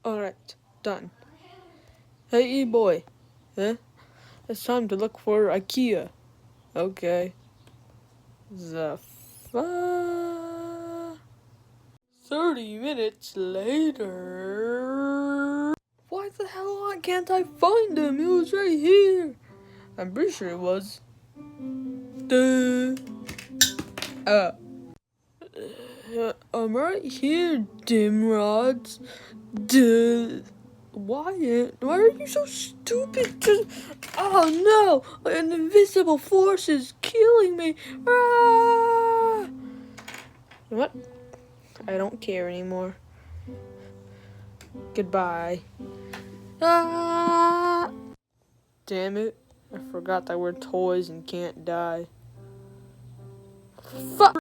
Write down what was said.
Alright, done. Hey, boy. Huh? It's time to look for IKEA. Okay. The 30 minutes later. Why the hell can't I find him? He was right here. I'm pretty sure it was. Duh. I'm right here, Dimrods. Duh. Why are you so stupid? Oh no! An invisible force is killing me! Ah! What? I don't care anymore. Goodbye. Ah! Damn it. I forgot that we're toys and can't die. Fuck!